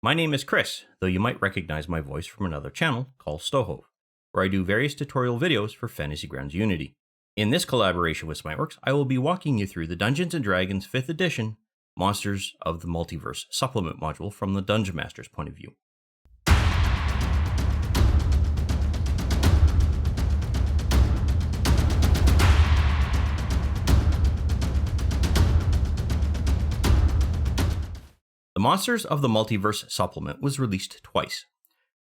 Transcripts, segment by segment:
My name is Chris, though you might recognize my voice from another channel called Stoehovve, where I do various tutorial videos for Fantasy Grounds Unity. In this collaboration with Smiteworks, I will be walking you through the Dungeons & Dragons 5th edition Monsters of the Multiverse supplement module from the Dungeon Master's point of view. The Monsters of the Multiverse supplement was released twice.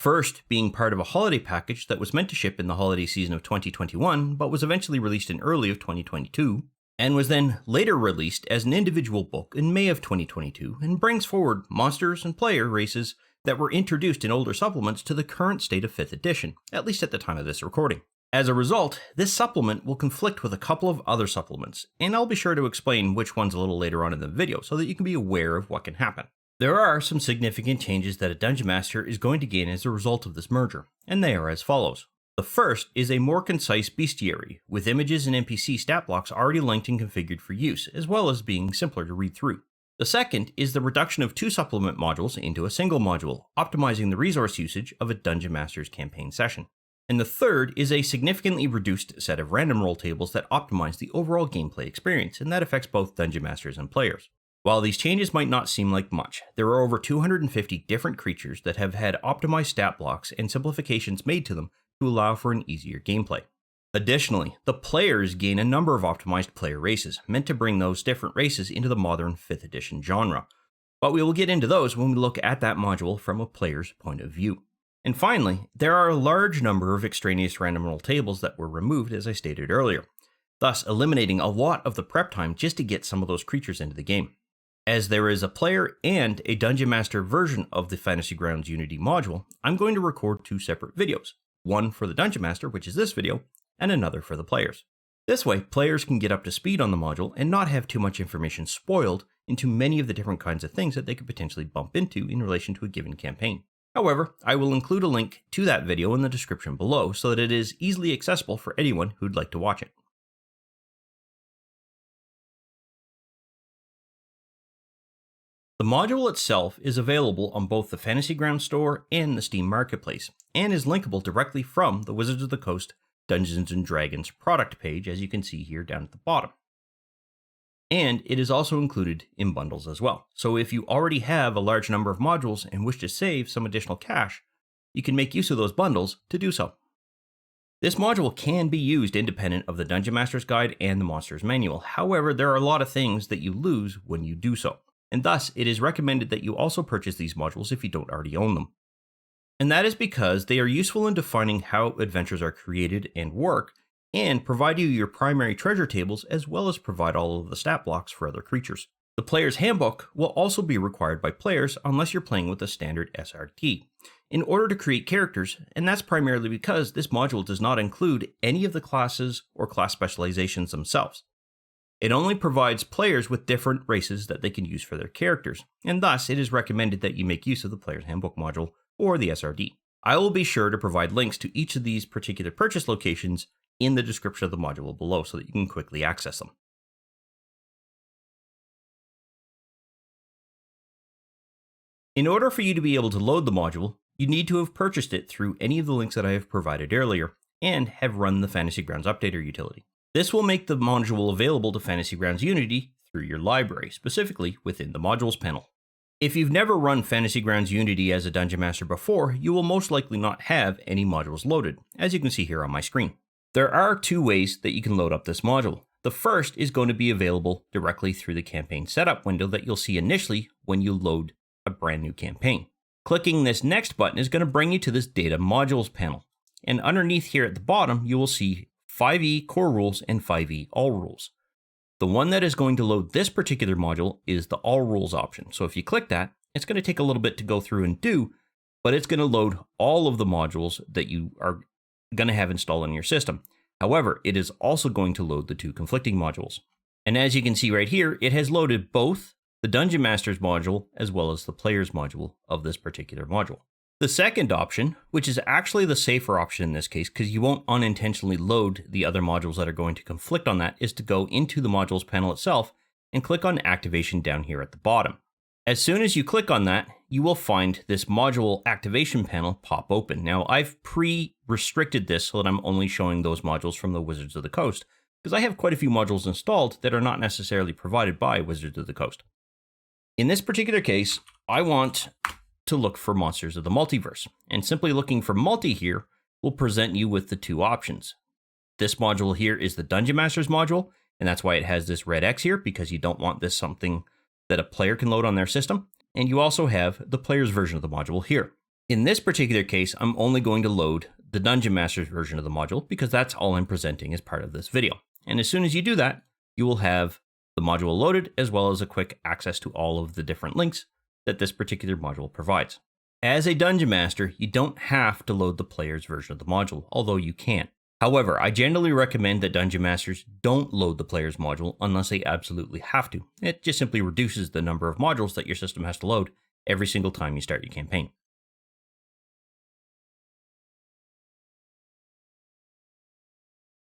First, being part of a holiday package that was meant to ship in the holiday season of 2021, but was eventually released in early of 2022, and was then later released as an individual book in May of 2022, and brings forward monsters and player races that were introduced in older supplements to the current state of 5th edition, at least at the time of this recording. As a result, this supplement will conflict with a couple of other supplements, and I'll be sure to explain which ones a little later on in the video so that you can be aware of what can happen. There are some significant changes that a Dungeon Master is going to gain as a result of this merger, and they are as follows. The first is a more concise bestiary, with images and NPC stat blocks already linked and configured for use, as well as being simpler to read through. The second is the reduction of 2 supplement modules into a single module, optimizing the resource usage of a Dungeon Master's campaign session. And the third is a significantly reduced set of random roll tables that optimize the overall gameplay experience, and that affects both Dungeon Masters and players. While these changes might not seem like much, there are over 250 different creatures that have had optimized stat blocks and simplifications made to them to allow for an easier gameplay. Additionally, the players gain a number of optimized player races, meant to bring those different races into the modern 5th edition genre. But we will get into those when we look at that module from a player's point of view. And finally, there are a large number of extraneous random roll tables that were removed, as I stated earlier, thus eliminating a lot of the prep time just to get some of those creatures into the game. As there is a player and a Dungeon Master version of the Fantasy Grounds Unity module, I'm going to record 2 separate videos, one for the Dungeon Master, which is this video, and another for the players. This way, players can get up to speed on the module and not have too much information spoiled into many of the different kinds of things that they could potentially bump into in relation to a given campaign. However, I will include a link to that video in the description below so that it is easily accessible for anyone who'd like to watch it. The module itself is available on both the Fantasy Grounds store and the Steam Marketplace, and is linkable directly from the Wizards of the Coast Dungeons & Dragons product page, as you can see here down at the bottom. And it is also included in bundles as well, so if you already have a large number of modules and wish to save some additional cash, you can make use of those bundles to do so. This module can be used independent of the Dungeon Master's Guide and the Monster's Manual, however, there are a lot of things that you lose when you do so. And thus, it is recommended that you also purchase these modules if you don't already own them. And that is because they are useful in defining how adventures are created and work, and provide you your primary treasure tables as well as provide all of the stat blocks for other creatures. The Player's Handbook will also be required by players unless you're playing with a standard SRT, in order to create characters, and that's primarily because this module does not include any of the classes or class specializations themselves. It only provides players with different races that they can use for their characters, and thus it is recommended that you make use of the Player's Handbook module or the SRD. I will be sure to provide links to each of these particular purchase locations in the description of the module below so that you can quickly access them. In order for you to be able to load the module, you need to have purchased it through any of the links that I have provided earlier, and have run the Fantasy Grounds Updater utility. This will make the module available to Fantasy Grounds Unity through your library, specifically within the Modules panel. If you've never run Fantasy Grounds Unity as a Dungeon Master before, you will most likely not have any modules loaded, as you can see here on my screen. There are 2 ways that you can load up this module. The first is going to be available directly through the campaign setup window that you'll see initially when you load a brand new campaign. Clicking this next button is going to bring you to this Data Modules panel, and underneath here at the bottom you will see 5e Core Rules and 5e All Rules. The one that is going to load this particular module is the All Rules option. So if you click that, it's going to take a little bit to go through and do, but it's going to load all of the modules that you are going to have installed in your system. However, it is also going to load the 2 conflicting modules. And as you can see right here, it has loaded both the Dungeon Master's module as well as the Player's module of this particular module. The second option, which is actually the safer option in this case because you won't unintentionally load the other modules that are going to conflict on that, is to go into the modules panel itself and click on activation down here at the bottom. As soon as you click on that, you will find this module activation panel pop open. Now, I've pre-restricted this so that I'm only showing those modules from the Wizards of the Coast, because I have quite a few modules installed that are not necessarily provided by Wizards of the Coast. In this particular case, I want to look for Monsters of the Multiverse, and simply looking for multi here will present you with the two options. This module here is the Dungeon Masters module, and that's why it has this red X here, because you don't want this something that a player can load on their system. And you also have the player's version of the module here. In this particular case, I'm only going to load the Dungeon Masters version of the module because that's all I'm presenting as part of this video. And as soon as you do that, you will have the module loaded as well as a quick access to all of the different links that this particular module provides. As a Dungeon Master, you don't have to load the player's version of the module, although you can. However, I generally recommend that Dungeon Masters don't load the player's module unless they absolutely have to. It just simply reduces the number of modules that your system has to load every single time you start your campaign.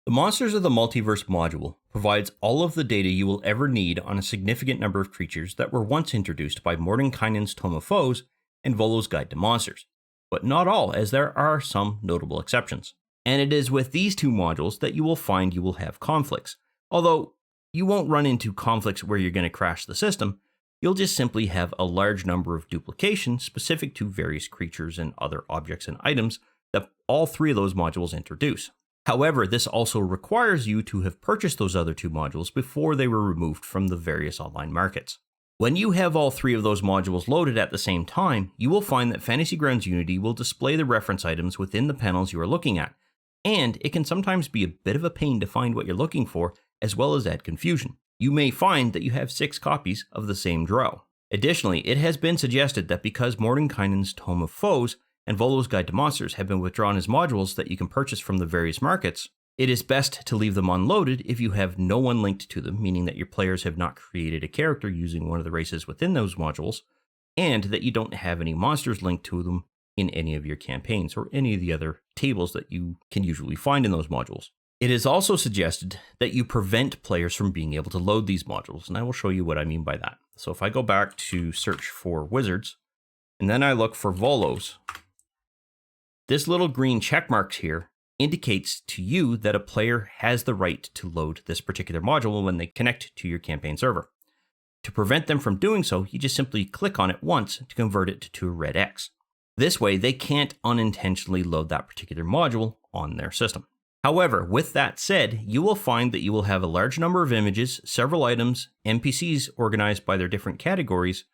The Monsters of the Multiverse module provides all of the data you will ever need on a significant number of creatures that were once introduced by Mordenkainens Monsters and Volo's Guide to Monsters, but not all, as there are some notable exceptions. And it is with these two modules that you will find you will have conflicts. Although you won't run into conflicts where you're going to crash the system, you'll just simply have a large number of duplications specific to various creatures and other objects and items that all three of those modules introduce. However, this also requires you to have purchased those other two modules before they were removed from the various online markets. When you have all three of those modules loaded at the same time, you will find that Fantasy Grounds Unity will display the reference items within the panels you are looking at, and it can sometimes be a bit of a pain to find what you're looking for, as well as add confusion. You may find that you have 6 copies of the same drow. Additionally, it has been suggested that because Mordenkainen's Tome of Foes and Volo's Guide to Monsters have been withdrawn as modules that you can purchase from the various markets, it is best to leave them unloaded if you have no one linked to them, meaning that your players have not created a character using one of the races within those modules, and that you don't have any monsters linked to them in any of your campaigns or any of the other tables that you can usually find in those modules. It is also suggested that you prevent players from being able to load these modules, and I will show you what I mean by that. So if I go back to search for Wizards, and then I look for Volos, this little green check marks here indicates to you that a player has the right to load this particular module when they connect to your campaign server. To prevent them from doing so, you just simply click on it once to convert it to a red X. This way, they can't unintentionally load that particular module on their system. However, with that said, you will find that you will have a large number of images, several items, NPCs organized by their different categories,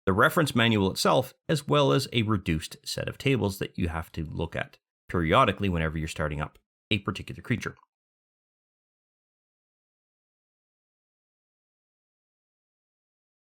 the reference manual itself, as well as a reduced set of tables that you have to look at periodically whenever you're starting up a particular creature.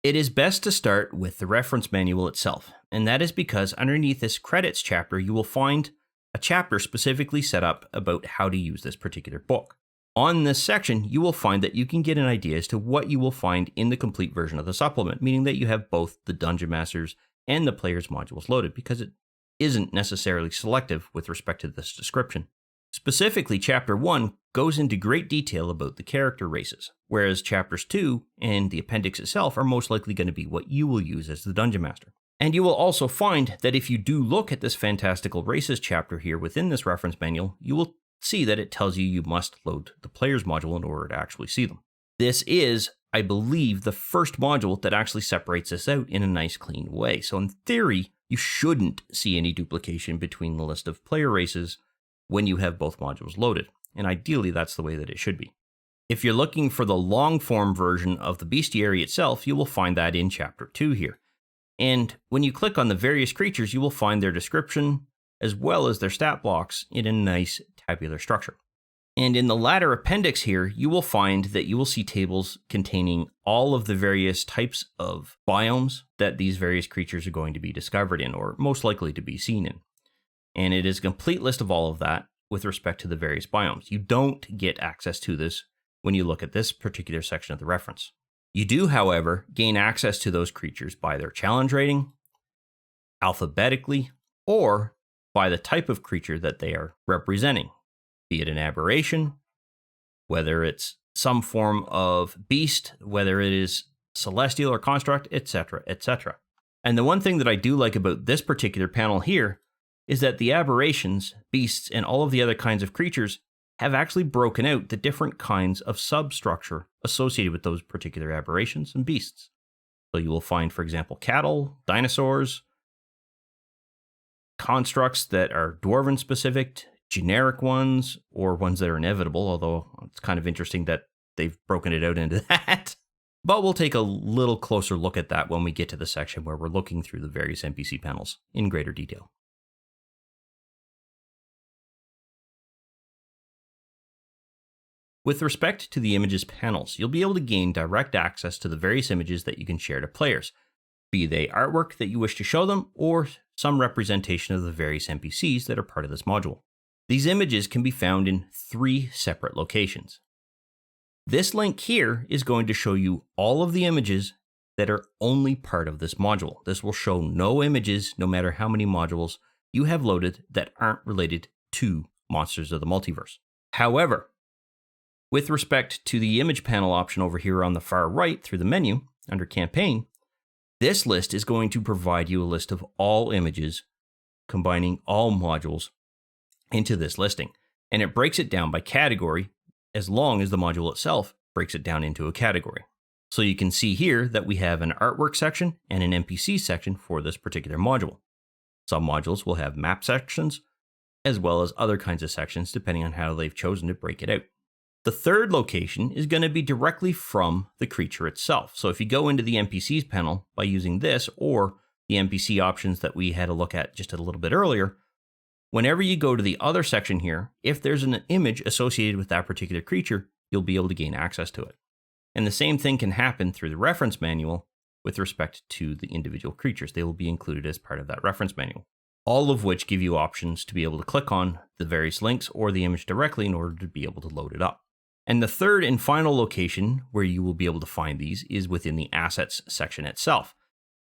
It is best to start with the reference manual itself, and that is because underneath this credits chapter, you will find a chapter specifically set up about how to use this particular book. On this section, you will find that you can get an idea as to what you will find in the complete version of the supplement, meaning that you have both the Dungeon Masters and the Player's modules loaded, because it isn't necessarily selective with respect to this description. Specifically, Chapter 1 goes into great detail about the character races, whereas Chapters 2 and the appendix itself are most likely going to be what you will use as the Dungeon Master. And you will also find that if you do look at this fantastical races chapter here within this reference manual, you will see that it tells you must load the player's module in order to actually see them. This is, I believe, the first module that actually separates this out in a nice clean way. So in theory, you shouldn't see any duplication between the list of player races when you have both modules loaded. And ideally, that's the way that it should be. If you're looking for the long form version of the bestiary itself, you will find that in Chapter 2 here. And when you click on the various creatures, you will find their description as well as their stat blocks in a nice tabular structure. And in the latter appendix here, you will find that you will see tables containing all of the various types of biomes that these various creatures are going to be discovered in, or most likely to be seen in. And it is a complete list of all of that with respect to the various biomes. You don't get access to this when you look at this particular section of the reference. You do, however, gain access to those creatures by their challenge rating, alphabetically, or by the type of creature that they are representing, be it an aberration, whether it's some form of beast, whether it is celestial or construct, etc., etc. And the one thing that I do like about this particular panel here is that the aberrations, beasts, and all of the other kinds of creatures have actually broken out the different kinds of substructure associated with those particular aberrations and beasts. So you will find, for example, cattle, dinosaurs, constructs that are dwarven specific, generic ones, or ones that are inevitable, although it's kind of interesting that they've broken it out into that. But we'll take a little closer look at that when we get to the section where we're looking through the various NPC panels in greater detail. With respect to the images panels, you'll be able to gain direct access to the various images that you can share to players, be they artwork that you wish to show them or some representation of the various NPCs that are part of this module. These images can be found in 3 separate locations. This link here is going to show you all of the images that are only part of this module. This will show no images, no matter how many modules you have loaded, that aren't related to Monsters of the Multiverse. However, with respect to the image panel option over here on the far right through the menu under campaign, this list is going to provide you a list of all images, combining all modules into this listing. And it breaks it down by category as long as the module itself breaks it down into a category. So you can see here that we have an artwork section and an NPC section for this particular module. Some modules will have map sections, as well as other kinds of sections, depending on how they've chosen to break it out. The third location is going to be directly from the creature itself. So if you go into the NPCs panel by using this or the NPC options that we had a look at just a little bit earlier, whenever you go to the other section here, if there's an image associated with that particular creature, you'll be able to gain access to it. And the same thing can happen through the reference manual with respect to the individual creatures. They will be included as part of that reference manual, all of which give you options to be able to click on the various links or the image directly in order to be able to load it up. And the third and final location where you will be able to find these is within the assets section itself.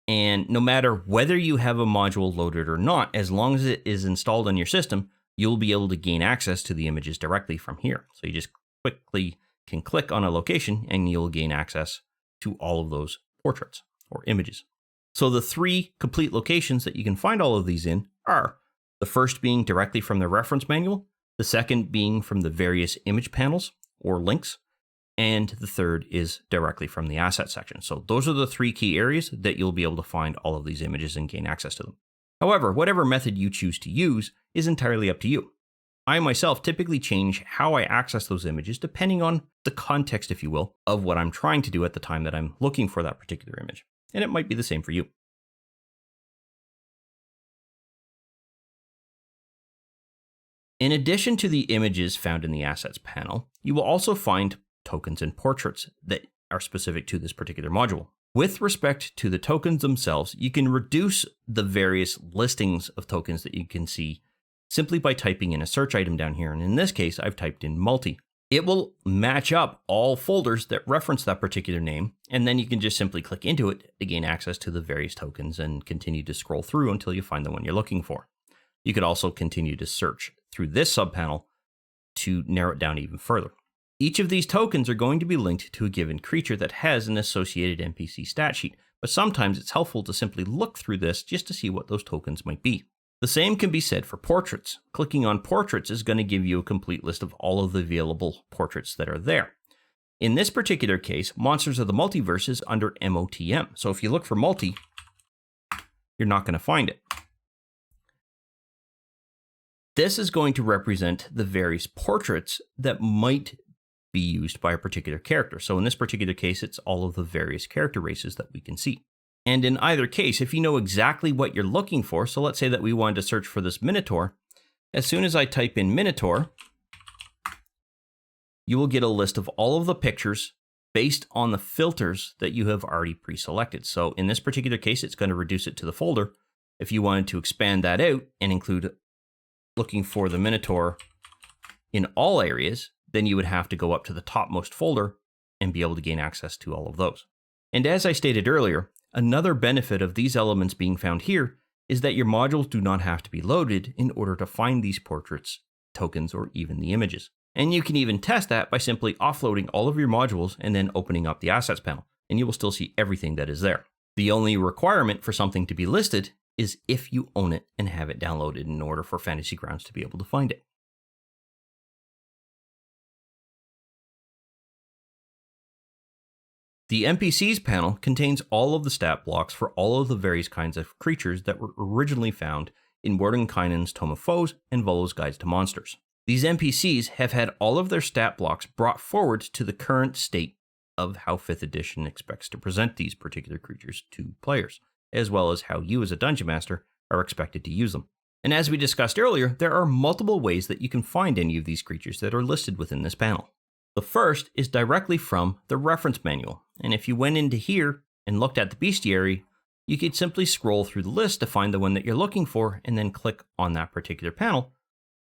And no matter whether you have a module loaded or not, as long as it is installed on your system, you'll be able to gain access to the images directly from here. So you just quickly can click on a location and you'll gain access to all of those portraits or images. So the 3 complete locations that you can find all of these in are the first being directly from the reference manual, the second being from the various image panels or links, and the third is directly from the asset section. So those are the 3 key areas that you'll be able to find all of these images and gain access to them. However, whatever method you choose to use is entirely up to you. I myself typically change how I access those images depending on the context, if you will, of what I'm trying to do at the time that I'm looking for that particular image. And it might be the same for you. In addition to the images found in the assets panel, you will also find tokens and portraits that are specific to this particular module. With respect to the tokens themselves, you can reduce the various listings of tokens that you can see simply by typing in a search item down here. And in this case, I've typed in multi. It will match up all folders that reference that particular name, and then you can just simply click into it to gain access to the various tokens and continue to scroll through until you find the one you're looking for. You could also continue to search through this subpanel to narrow it down even further. Each of these tokens are going to be linked to a given creature that has an associated NPC stat sheet, but sometimes it's helpful to simply look through this just to see what those tokens might be. The same can be said for portraits. Clicking on portraits is going to give you a complete list of all of the available portraits that are there. In this particular case, Monsters of the Multiverse is under MOTM. So if you look for multi, you're not going to find it. This is going to represent the various portraits that might be used by a particular character. So in this particular case, it's all of the various character races that we can see. And in either case, if you know exactly what you're looking for, so let's say that we wanted to search for this Minotaur, as soon as I type in Minotaur, you will get a list of all of the pictures based on the filters that you have already pre-selected. So in this particular case, it's going to reduce it to the folder. If you wanted to expand that out and include looking for the Minotaur in all areas, then you would have to go up to the topmost folder and be able to gain access to all of those. And as I stated earlier, another benefit of these elements being found here is that your modules do not have to be loaded in order to find these portraits, tokens, or even the images. And you can even test that by simply offloading all of your modules and then opening up the assets panel, and you will still see everything that is there. The only requirement for something to be listed is if you own it and have it downloaded in order for Fantasy Grounds to be able to find it. The NPCs panel contains all of the stat blocks for all of the various kinds of creatures that were originally found in Mordenkainen's Tome of Foes and Volo's Guides to Monsters. These NPCs have had all of their stat blocks brought forward to the current state of how 5th edition expects to present these particular creatures to players, as well as how you as a Dungeon Master are expected to use them. And as we discussed earlier, there are multiple ways that you can find any of these creatures that are listed within this panel. The first is directly from the reference manual, and if you went into here and looked at the bestiary, you could simply scroll through the list to find the one that you're looking for and then click on that particular panel to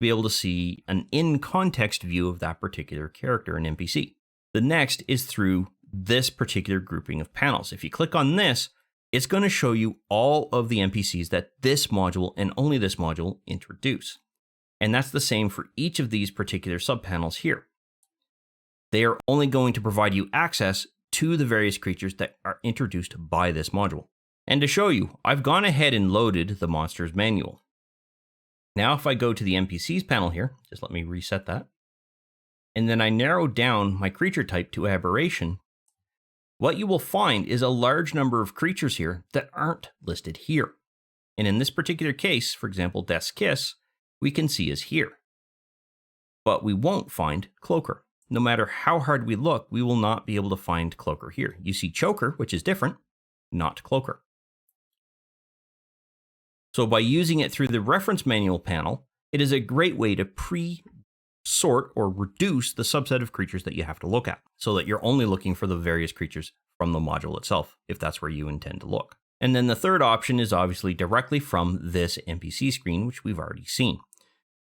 be able to see an in-context view of that particular character and NPC. The next is through this particular grouping of panels. If you click on this, it's going to show you all of the NPCs that this module and only this module introduce. And that's the same for each of these particular subpanels here. They are only going to provide you access to the various creatures that are introduced by this module. And to show you, I've gone ahead and loaded the Monsters manual. Now if I go to the NPCs panel here, just let me reset that, and then I narrow down my creature type to aberration, what you will find is a large number of creatures here that aren't listed here. And in this particular case, for example, Death's Kiss, we can see is here. But we won't find Cloaker. No matter how hard we look, we will not be able to find Cloaker here. You see Choker, which is different, not Cloaker. So by using it through the reference manual panel, it is a great way to pre-sort or reduce the subset of creatures that you have to look at, so that you're only looking for the various creatures from the module itself, if that's where you intend to look. And then the third option is obviously directly from this NPC screen, which we've already seen.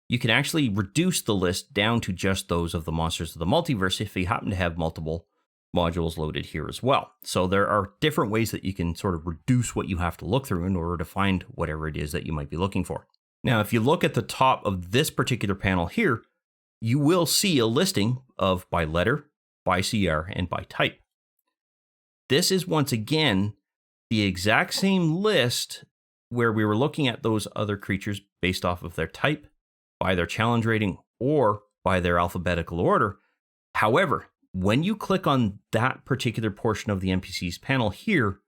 You can actually reduce the list down to just those of the Monsters of the Multiverse if you happen to have multiple modules loaded here as well. So there are different ways that you can sort of reduce what you have to look through in order to find whatever it is that you might be looking for. Now, if you look at the top of this particular panel here, you will see a listing of by letter, by CR, and by type. This is once again the exact same list where we were looking at those other creatures based off of their type, by their challenge rating, or by their alphabetical order. However, when you click on that particular portion of the NPCs panel here,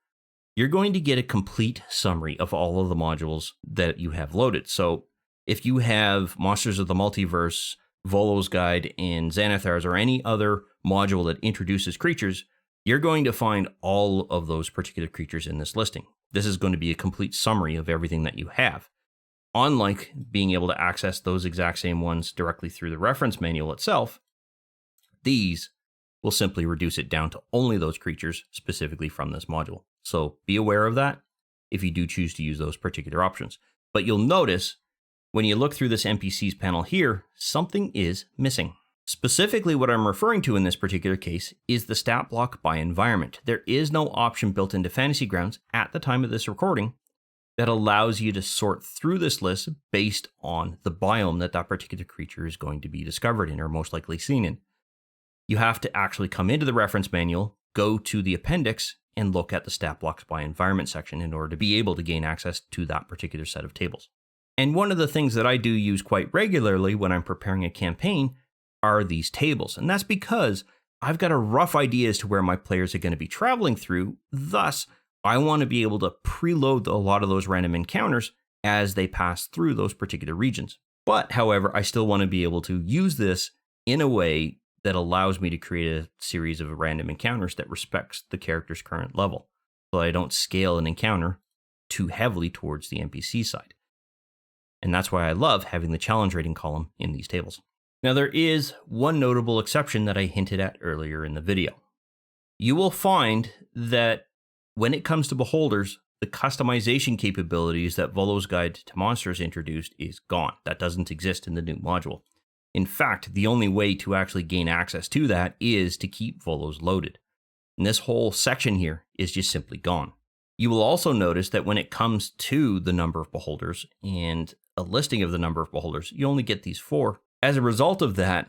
you're going to get a complete summary of all of the modules that you have loaded. So if you have Monsters of the Multiverse, Volo's Guide, and Xanathar's, or any other module that introduces creatures, you're going to find all of those particular creatures in this listing. This is going to be a complete summary of everything that you have. Unlike being able to access those exact same ones directly through the reference manual itself, these will simply reduce it down to only those creatures specifically from this module. So be aware of that if you do choose to use those particular options. But you'll notice when you look through this NPCs panel here, something is missing. Specifically, what I'm referring to in this particular case is the stat block by environment. There is no option built into Fantasy Grounds at the time of this recording that allows you to sort through this list based on the biome that that particular creature is going to be discovered in or most likely seen in. You have to actually come into the reference manual, go to the appendix, and look at the stat blocks by environment section in order to be able to gain access to that particular set of tables. And one of the things that I do use quite regularly when I'm preparing a campaign are these tables. And that's because I've got a rough idea as to where my players are going to be traveling through. Thus, I want to be able to preload a lot of those random encounters as they pass through those particular regions. But, however, I still want to be able to use this in a way that allows me to create a series of random encounters that respects the character's current level, so I don't scale an encounter too heavily towards the NPC side. And that's why I love having the challenge rating column in these tables. Now, there is one notable exception that I hinted at earlier in the video. You will find that when it comes to beholders, the customization capabilities that Volo's Guide to Monsters introduced is gone. That doesn't exist in the new module. In fact, the only way to actually gain access to that is to keep Volos loaded. And this whole section here is just simply gone. You will also notice that when it comes to the number of beholders and a listing of the number of beholders, you only get these 4. As a result of that,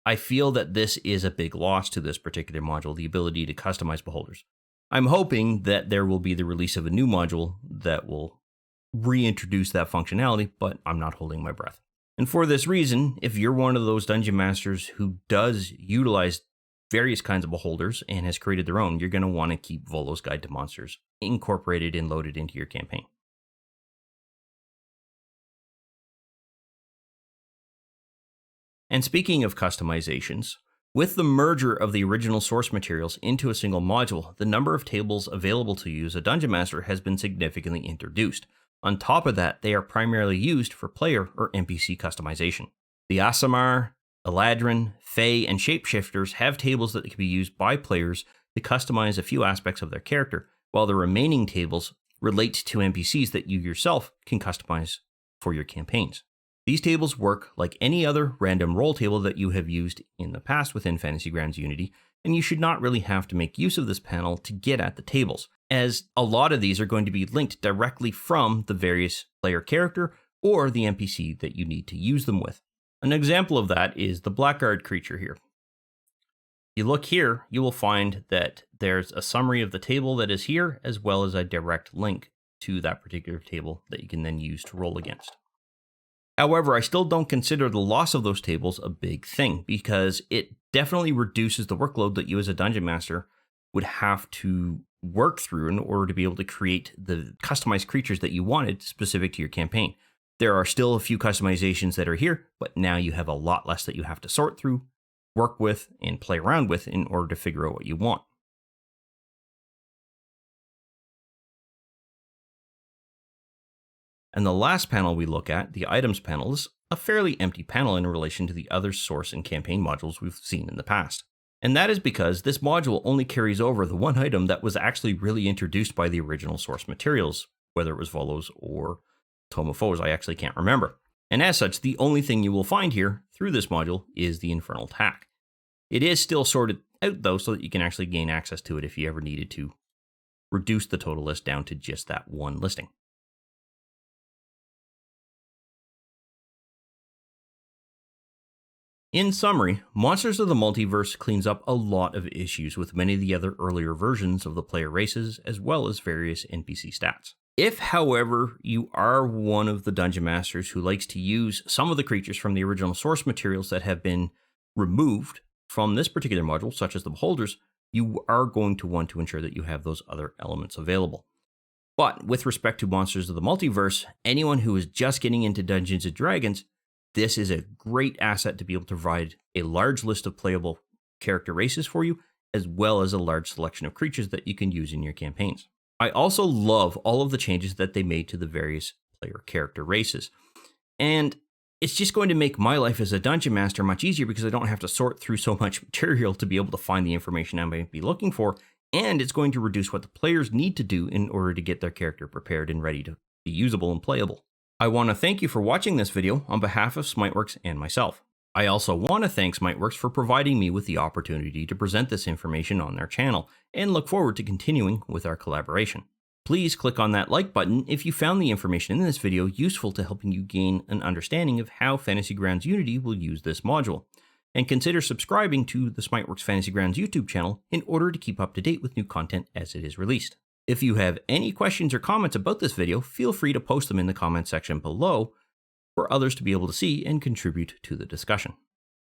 I feel that this is a big loss to this particular module, the ability to customize beholders. I'm hoping that there will be the release of a new module that will reintroduce that functionality, but I'm not holding my breath. And for this reason, if you're one of those dungeon masters who does utilize various kinds of beholders and has created their own, you're going to want to keep Volo's Guide to Monsters incorporated and loaded into your campaign. And speaking of customizations, with the merger of the original source materials into a single module, the number of tables available to you as a dungeon master has been significantly introduced. On top of that, they are primarily used for player or NPC customization. The Aasimar, Eladrin, Fae, and Shapeshifters have tables that can be used by players to customize a few aspects of their character, while the remaining tables relate to NPCs that you yourself can customize for your campaigns. These tables work like any other random roll table that you have used in the past within Fantasy Grounds Unity, and you should not really have to make use of this panel to get at the tables, as a lot of these are going to be linked directly from the various player character or the NPC that you need to use them with. An example of that is the Blackguard creature here. You look here, you will find that there's a summary of the table that is here, as well as a direct link to that particular table that you can then use to roll against. However, I still don't consider the loss of those tables a big thing, because it definitely reduces the workload that you as a dungeon master would have to work through in order to be able to create the customized creatures that you wanted specific to your campaign. There are still a few customizations that are here, but now you have a lot less that you have to sort through, work with, and play around with in order to figure out what you want. And the last panel we look at, the items panel, is a fairly empty panel in relation to the other source and campaign modules we've seen in the past. And that is because this module only carries over the one item that was actually really introduced by the original source materials, whether it was Volo's or Tome of Foes, I actually can't remember. And as such, the only thing you will find here through this module is the Infernal Tack. It is still sorted out though, so that you can actually gain access to it if you ever needed to reduce the total list down to just that one listing. In summary, Monsters of the Multiverse cleans up a lot of issues with many of the other earlier versions of the player races, as well as various NPC stats. If, however, you are one of the dungeon masters who likes to use some of the creatures from the original source materials that have been removed from this particular module, such as the beholders, you are going to want to ensure that you have those other elements available. But with respect to Monsters of the Multiverse, anyone who is just getting into Dungeons & Dragons, this is a great asset to be able to provide a large list of playable character races for you, as well as a large selection of creatures that you can use in your campaigns. I also love all of the changes that they made to the various player character races. And it's just going to make my life as a dungeon master much easier because I don't have to sort through so much material to be able to find the information I might be looking for. And it's going to reduce what the players need to do in order to get their character prepared and ready to be usable and playable. I want to thank you for watching this video on behalf of Smiteworks and myself. I also want to thank Smiteworks for providing me with the opportunity to present this information on their channel, and look forward to continuing with our collaboration. Please click on that like button if you found the information in this video useful to helping you gain an understanding of how Fantasy Grounds Unity will use this module, and consider subscribing to the Smiteworks Fantasy Grounds YouTube channel in order to keep up to date with new content as it is released. If you have any questions or comments about this video, feel free to post them in the comment section below for others to be able to see and contribute to the discussion.